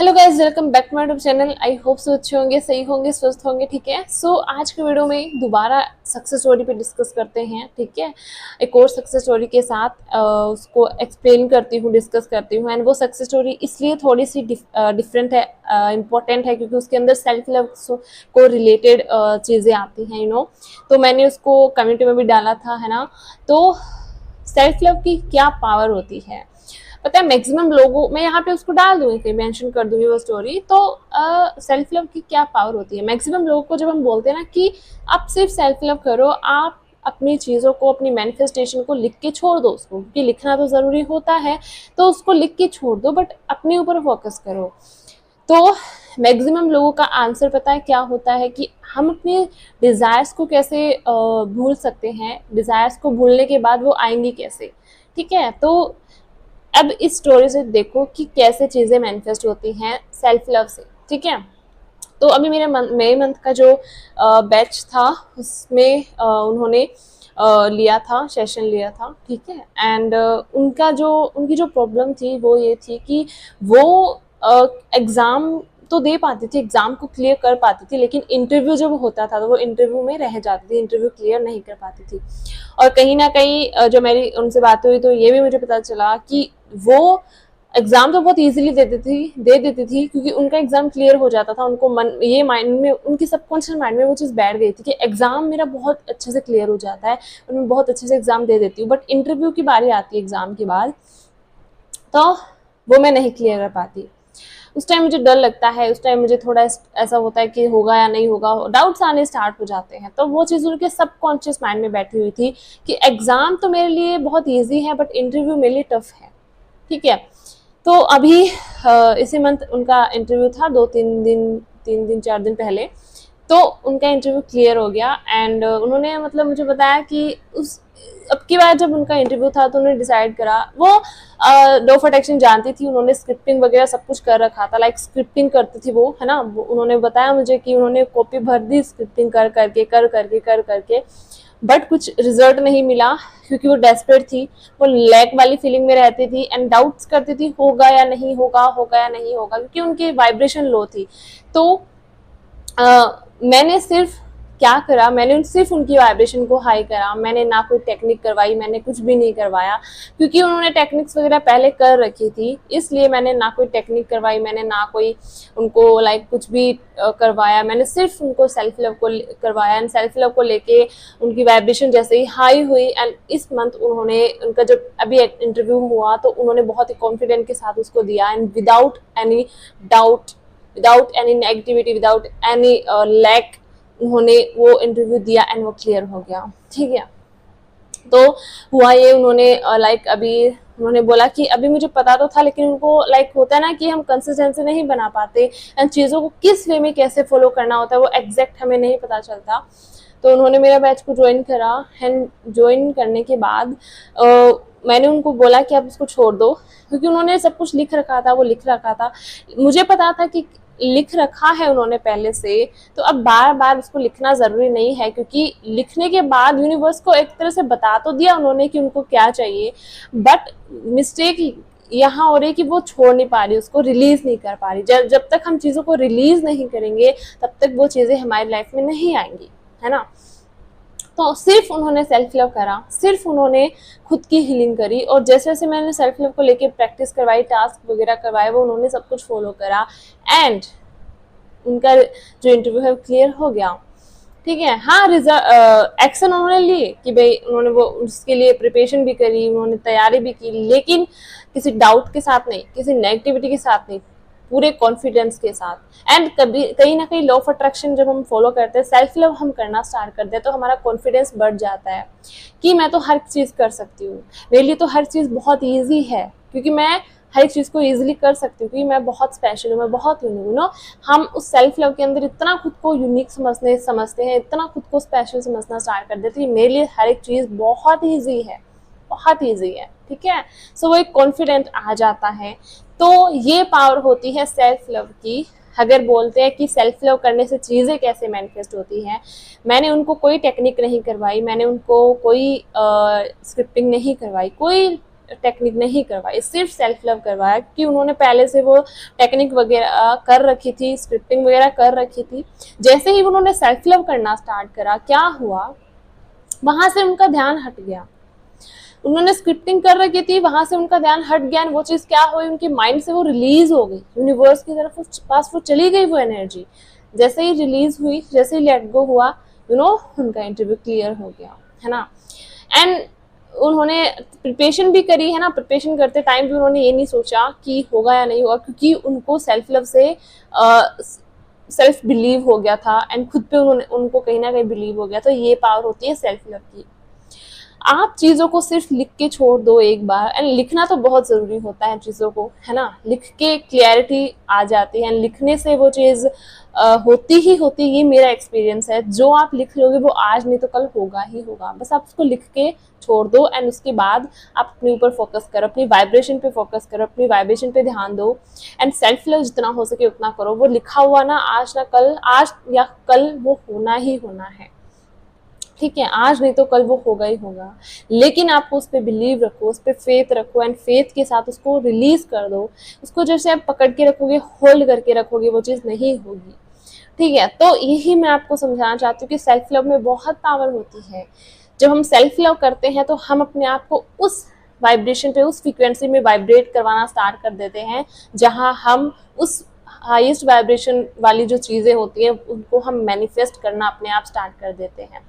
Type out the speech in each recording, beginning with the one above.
Hello guys, welcome back to my YouTube channel. I hope so अच्छे होंगे, सही होंगे, स्वस्थ होंगे। ठीक है, सो आज के वीडियो में दोबारा सक्सेस स्टोरी पे डिस्कस करते हैं। ठीक है, एक और सक्सेस स्टोरी के साथ उसको एक्सप्लेन करती हूँ, डिस्कस करती हूँ। एंड वो सक्सेस स्टोरी इसलिए थोड़ी सी डिफरेंट है, इम्पोर्टेंट है, क्योंकि उसके अंदर सेल्फ लव को रिलेटेड चीज़ें आती हैं, तो मैंने उसको कम्युनिटी में भी डाला था, है ना। तो सेल्फ लव की क्या पावर होती है पता है मैक्सिमम लोगों, मैं यहाँ पे उसको डाल दूंगी, फिर मेंशन कर दूंगी वो स्टोरी। तो सेल्फ लव की क्या पावर होती है। मैक्सिमम लोगों को जब हम बोलते हैं ना कि आप सिर्फ सेल्फ लव करो, आप अपनी चीज़ों को, अपनी मैनिफेस्टेशन को लिख के छोड़ दो उसको, क्योंकि लिखना तो ज़रूरी होता है, तो उसको लिख के छोड़ दो, बट अपने ऊपर फोकस करो। तो मैक्सिमम लोगों का आंसर पता है क्या होता है कि हम अपने डिज़ायर्स को कैसे भूल सकते हैं, डिज़ायर्स को भूलने के बाद वो आएंगी कैसे। ठीक है, तो अब इस स्टोरी से देखो कि कैसे चीज़ें मैनिफेस्ट होती हैं सेल्फ लव से। ठीक है, तो अभी मई मंथ का जो बैच था उसमें उन्होंने लिया था, सेशन लिया था। ठीक है, एंड उनकी जो प्रॉब्लम थी वो ये थी कि वो एग्ज़ाम तो दे पाती थी, एग्ज़ाम को क्लियर कर पाती थी, लेकिन इंटरव्यू जब होता था तो वो इंटरव्यू में रह जाती थी, इंटरव्यू क्लियर नहीं कर पाती थी। और कहीं ना कहीं जो मेरी उनसे बात हुई तो ये भी मुझे पता चला कि वो एग्जाम तो बहुत इजीली दे देती थी, क्योंकि उनका एग्जाम क्लियर हो जाता था। उनको ये माइंड में, उनकी सबकॉन्शियस माइंड में वो चीज़ बैठ गई थी कि एग्जाम मेरा बहुत अच्छे से क्लियर हो जाता है और मैं बहुत अच्छे से एग्जाम दे देती हूँ, बट इंटरव्यू की बारी आती है एग्जाम के बाद, तो वो मैं नहीं क्लियर कर पाती। उस टाइम मुझे डर लगता है, उस टाइम मुझे थोड़ा ऐसा होता है कि होगा या नहीं होगा, डाउट्स आने स्टार्ट हो जाते हैं। तो वो चीज़ उनके सबकॉन्शियस माइंड में बैठी हुई थी कि एग्ज़ाम तो मेरे लिए बहुत ईजी है, बट इंटरव्यू मेरे लिए टफ है। ठीक है, तो अभी इसी मंथ उनका इंटरव्यू था, 4 दिन पहले। तो उनका इंटरव्यू क्लियर हो गया एंड उन्होंने मतलब मुझे बताया कि उस अब की बार जब उनका इंटरव्यू था तो उन्होंने डिसाइड करा, वो लॉ ऑफ अट्रैक्शन जानती थी, उन्होंने स्क्रिप्टिंग वगैरह सब कुछ कर रखा था, लाइक स्क्रिप्टिंग करती थी वो, है ना। उन्होंने बताया मुझे कि उन्होंने कॉपी भर दी स्क्रिप्टिंग कर करके, बट कुछ रिजल्ट नहीं मिला, क्योंकि वो डेस्परेट थी, वो लैक वाली फीलिंग में रहती थी एंड डाउट्स करती थी होगा या नहीं होगा, होगा या नहीं होगा, क्योंकि उनकी वाइब्रेशन लो थी। तो मैंने सिर्फ क्या करा, मैंने सिर्फ उनकी वाइब्रेशन को हाई करा। मैंने ना कोई टेक्निक करवाई, मैंने कुछ भी नहीं करवाया, क्योंकि उन्होंने टेक्निक्स वगैरह पहले कर रखी थी, इसलिए मैंने ना कोई टेक्निक करवाई, मैंने ना कोई उनको लाइक कुछ भी करवाया। मैंने सिर्फ उनको सेल्फ लव को करवाया एंड सेल्फ लव को लेके उनकी वाइब्रेशन जैसे ही हाई हुई एंड इस मंथ उन्होंने, उनका जब अभी इंटरव्यू हुआ तो उन्होंने बहुत ही कॉन्फिडेंट के साथ उसको दिया and without any doubt, without any negativity, without any lack उन्होंने वो इंटरव्यू दिया एंड वो क्लियर हो गया। ठीक है, तो हुआ ये, उन्होंने लाइक अभी उन्होंने बोला कि अभी मुझे पता तो था, लेकिन उनको लाइक होता है ना कि हम कंसिस्टेंसी नहीं बना पाते एंड चीज़ों को किस वे में कैसे फॉलो करना होता है वो एग्जैक्ट हमें नहीं पता चलता। तो उन्होंने मेरा बैच को ज्वाइन करा एंड ज्वाइन करने के बाद मैंने उनको बोला कि आप उसको छोड़ दो, क्योंकि उन्होंने सब कुछ लिख रखा था, वो लिख रखा था, मुझे पता था कि लिख रखा है उन्होंने पहले से, तो अब बार बार उसको लिखना ज़रूरी नहीं है, क्योंकि लिखने के बाद यूनिवर्स को एक तरह से बता तो दिया उन्होंने कि उनको क्या चाहिए, बट मिस्टेक यहाँ हो रही है कि वो छोड़ नहीं पा रही, उसको रिलीज़ नहीं कर पा रही। जब तक हम चीज़ों को रिलीज़ नहीं करेंगे तब तक वो चीज़ें हमारी लाइफ में नहीं आएंगी, है ना। तो सिर्फ उन्होंने सेल्फ लव करा, सिर्फ उन्होंने खुद की हीलिंग करी, और जैसे जैसे मैंने सेल्फ लव को लेके प्रैक्टिस करवाई, टास्क वगैरह करवाए, वो उन्होंने सब कुछ फॉलो करा एंड उनका जो इंटरव्यू है क्लियर हो गया। ठीक है, हाँ, एक्शन उन्होंने लिए कि भाई उन्होंने वो उसके लिए प्रिपरेशन भी करी, उन्होंने तैयारी भी की, लेकिन किसी डाउट के साथ नहीं, किसी नेगेटिविटी के साथ नहीं, पूरे कॉन्फिडेंस के साथ। एंड कभी कहीं ना कहीं लॉ ऑफ अट्रैक्शन जब हम फॉलो करते हैं, सेल्फ लव हम करना स्टार्ट करते हैं, तो हमारा कॉन्फिडेंस बढ़ जाता है कि मैं तो हर चीज़ कर सकती हूँ, मेरे लिए तो हर चीज़ बहुत ईजी है, क्योंकि मैं हर एक चीज़ को ईजिली कर सकती हूँ, क्योंकि मैं बहुत स्पेशल हूँ, मैं बहुत यूनिक हूँ ना। हम उस सेल्फ लव के अंदर इतना खुद को यूनिक समझते हैं, इतना खुद को स्पेशल समझना स्टार्ट कर देते हैं, मेरे लिए हर एक चीज़ बहुत ईजी है, बहुत ईजी है। ठीक है, सो वो एक कॉन्फिडेंट आ जाता है। तो ये पावर होती है सेल्फ लव की। अगर बोलते हैं कि सेल्फ लव करने से चीज़ें कैसे मैनिफेस्ट होती हैं, मैंने उनको कोई टेक्निक नहीं करवाई, मैंने उनको कोई स्क्रिप्टिंग नहीं करवाई, कोई टेक्निक नहीं करवाई, सिर्फ सेल्फ लव करवाया कि उन्होंने पहले से वो टेक्निक वगैरह कर रखी थी, स्क्रिप्टिंग वगैरह कर रखी थी। जैसे ही उन्होंने सेल्फ लव करना स्टार्ट करा, क्या हुआ, वहां से उनका ध्यान हट गया। उन्होंने स्क्रिप्टिंग कर रखी थी, वहां से उनका ध्यान हट गया, वो चीज क्या हुई, उनके माइंड से वो रिलीज हो गई, यूनिवर्स की तरफ पास वो चली गई वो एनर्जी। जैसे ही रिलीज हुई, जैसे ही लेट गो हुआ, उनका इंटरव्यू क्लियर हो गया, है ना। एंड उन्होंने प्रिपरेशन भी करी, है ना। प्रिपरेशन करते टाइम भी उन्होंने ये नहीं सोचा कि होगा या नहीं होगा, क्योंकि उनको सेल्फ लव से सेल्फ बिलीव हो गया था, एंड खुद पे उनको कहीं ना कहीं बिलीव हो गया। तो ये पावर होती है सेल्फ लव की। आप चीज़ों को सिर्फ लिख के छोड़ दो एक बार, एंड लिखना तो बहुत ज़रूरी होता है चीज़ों को, है ना। लिख के क्लैरिटी आ जाती है, एंड लिखने से वो चीज़ होती ही होती, ये मेरा एक्सपीरियंस है। जो आप लिख लोगे वो आज नहीं तो कल होगा ही होगा। बस आप उसको लिख के छोड़ दो, एंड उसके बाद आप अपने ऊपर फोकस करो, अपनी वाइब्रेशन पे फोकस करो, अपनी वाइब्रेशन पे ध्यान दो, एंड सेल्फ लव जितना हो सके उतना करो। वो लिखा हुआ ना आज या कल वो होना ही होना है, ठीक है। आज नहीं तो कल वो होगा ही होगा, लेकिन आपको उस पर बिलीव रखो, उस पर फेथ रखो, एंड फेथ के साथ उसको रिलीज कर दो। उसको जैसे आप पकड़ के रखोगे, होल्ड करके रखोगे, वो चीज़ नहीं होगी, ठीक है। तो यही मैं आपको समझाना चाहती हूँ कि सेल्फ लव में बहुत पावर होती है। जब हम सेल्फ लव करते हैं तो हम अपने आप को उस वाइब्रेशन पे, उस फ्रीक्वेंसी में वाइब्रेट करवाना स्टार्ट कर देते हैं, जहां हम उस हाईएस्ट वाइब्रेशन वाली जो चीज़ें होती हैं उनको हम मैनिफेस्ट करना अपने आप स्टार्ट कर देते हैं।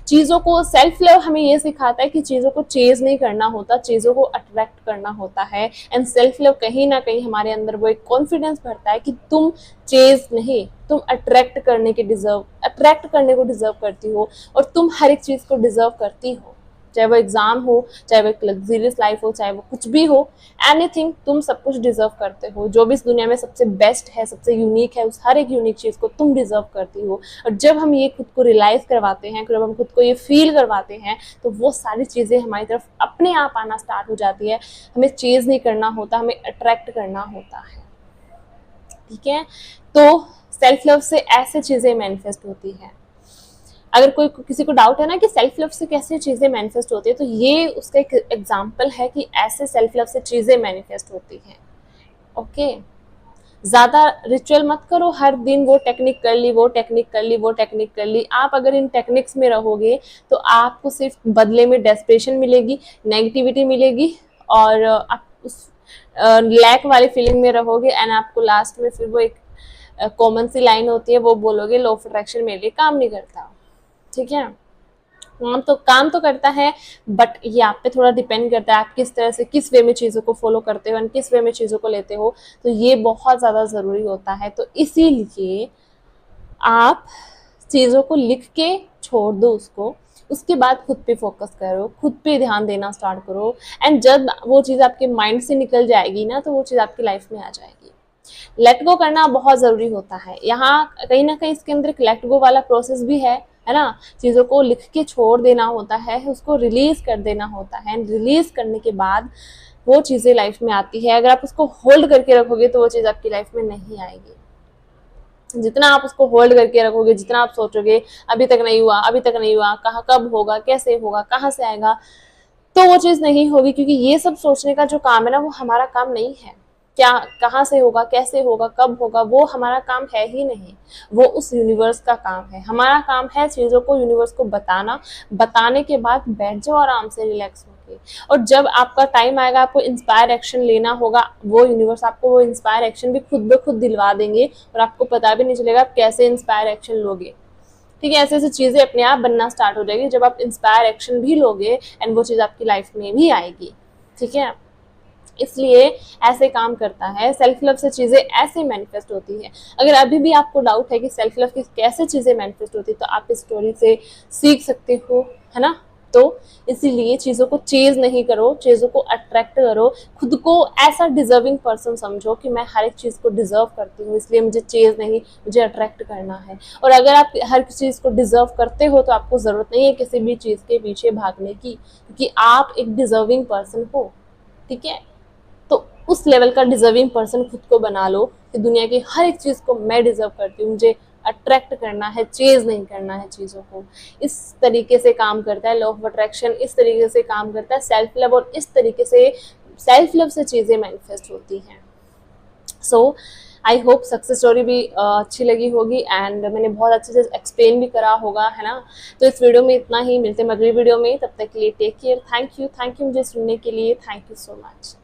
चीज़ों को, सेल्फ लव हमें ये सिखाता है कि चीज़ों को चेज नहीं करना होता, चीज़ों को अट्रैक्ट करना होता है। एंड सेल्फ लव कहीं ना कहीं हमारे अंदर वो एक कॉन्फिडेंस भरता है कि तुम चेज नहीं, तुम अट्रैक्ट करने को डिजर्व करती हो, और तुम हर एक चीज़ को डिजर्व करती हो। चाहे वो एग्जाम हो, चाहे वो एक लग्जरियस लाइफ हो, चाहे वो कुछ भी हो, एनीथिंग, तुम सब कुछ डिजर्व करते हो। जो भी इस दुनिया में सबसे बेस्ट है, सबसे यूनिक है, उस हर एक यूनिक चीज़ को तुम डिजर्व करती हो। और जब हम ये खुद को रियलाइज करवाते हैं, जब हम खुद को ये फील करवाते हैं, तो वो सारी चीज़ें हमारी तरफ अपने आप आना स्टार्ट हो जाती है। हमें चेज नहीं करना होता, हमें अट्रैक्ट करना होता है, ठीक है। तो सेल्फ लव से ऐसे चीज़ें मैनिफेस्ट होती है। अगर कोई किसी को डाउट है ना कि सेल्फ लव से कैसे चीज़ें मैनिफेस्ट होती है, तो ये उसका एक एग्जाम्पल है कि ऐसे सेल्फ लव से चीज़ें मैनिफेस्ट होती हैं, ओके। ज़्यादा रिचुअल मत करो, हर दिन वो टेक्निक कर ली, वो टेक्निक कर ली, वो टेक्निक कर ली। आप अगर इन टेक्निक्स में रहोगे तो आपको सिर्फ बदले में डेस्परेशन मिलेगी, नेगेटिविटी मिलेगी, और आप उस लैक वाली फीलिंग में रहोगे, एंड आपको लास्ट में फिर वो एक कॉमन सी लाइन होती है, वो बोलोगे लॉ ऑफ अट्रैक्शन मेरे लिए काम नहीं करता, ठीक है। काम तो करता है, बट ये आप पे थोड़ा डिपेंड करता है आप किस तरह से, किस वे में चीज़ों को फॉलो करते हो, एंड किस वे में चीज़ों को लेते हो। तो ये बहुत ज़्यादा ज़रूरी होता है। तो इसीलिए आप चीज़ों को लिख के छोड़ दो उसको, उसके बाद खुद पे फोकस करो, खुद पे ध्यान देना स्टार्ट करो, एंड जब वो चीज़ आपके माइंड से निकल जाएगी ना, तो वो चीज़ आपकी लाइफ में आ जाएगी। लेट गो करना बहुत ज़रूरी होता है। यहाँ कहीं ना कहीं इसके अंदर एक लेट गो वाला प्रोसेस भी है ना। चीज़ों को लिख के छोड़ देना होता है, उसको रिलीज कर देना होता है, रिलीज करने के बाद वो चीज़ें लाइफ में आती है। अगर आप उसको होल्ड करके रखोगे तो वो चीज़ आपकी लाइफ में नहीं आएगी। जितना आप उसको होल्ड करके रखोगे, जितना आप सोचोगे अभी तक नहीं हुआ, अभी तक नहीं हुआ, कहाँ कब होगा, कैसे होगा, कहाँ से आएगा, तो वो चीज़ नहीं होगी। क्योंकि ये सब सोचने का जो काम है ना, वो हमारा काम नहीं है। क्या, कहाँ से होगा, कैसे होगा, कब होगा, वो हमारा काम है ही नहीं, वो उस यूनिवर्स का काम है। हमारा काम है चीज़ों को यूनिवर्स को बताना, बताने के बाद बैठ जाओ आराम से रिलैक्स होके, और जब आपका टाइम आएगा आपको इंस्पायर एक्शन लेना होगा, वो यूनिवर्स आपको वो इंस्पायर एक्शन भी खुद ब खुद दिलवा देंगे, और आपको पता भी नहीं चलेगा आप कैसे इंस्पायर एक्शन लोगे, ठीक है। ऐसे ऐसी चीज़ें अपने आप बनना स्टार्ट हो जाएगी जब आप इंस्पायर एक्शन भी लोगे, एंड वो चीज़ आपकी लाइफ में भी आएगी, ठीक है। इसलिए ऐसे काम करता है सेल्फ लव से, चीज़ें ऐसे मैनिफेस्ट होती है। अगर अभी भी आपको डाउट है कि सेल्फ लव की कैसे चीज़ें मैनिफेस्ट होती है, तो आप इस स्टोरी से सीख सकते हो, है ना। तो इसीलिए चीज़ों को चेज नहीं करो, चीज़ों को अट्रैक्ट करो, खुद को ऐसा डिजर्विंग पर्सन समझो कि मैं हर एक चीज़ को डिजर्व करती हूँ, इसलिए मुझे चेज नहीं, मुझे अट्रैक्ट करना है। और अगर आप हर चीज़ को डिजर्व करते हो तो आपको ज़रूरत नहीं है किसी भी चीज़ के पीछे भागने की, क्योंकि आप एक डिजर्विंग पर्सन हो, ठीक है। तो उस लेवल का डिजर्विंग पर्सन खुद को बना लो कि दुनिया की हर एक चीज़ को मैं डिजर्व करती हूँ, मुझे अट्रैक्ट करना है, चेज नहीं करना है चीज़ों को। इस तरीके से काम करता है लॉ ऑफ अट्रैक्शन, इस तरीके से काम करता है सेल्फ लव, और इस तरीके से सेल्फ लव से चीज़ें मैनिफेस्ट होती हैं। सो आई होप सक्सेस स्टोरी भी अच्छी लगी होगी एंड मैंने बहुत अच्छे से एक्सप्लेन भी करा होगा, है ना। तो इस वीडियो में इतना ही, मिलते हैं अगली वीडियो में, तब तक के लिए टेक केयर। थैंक यू मुझे सुनने के लिए, थैंक यू सो मच।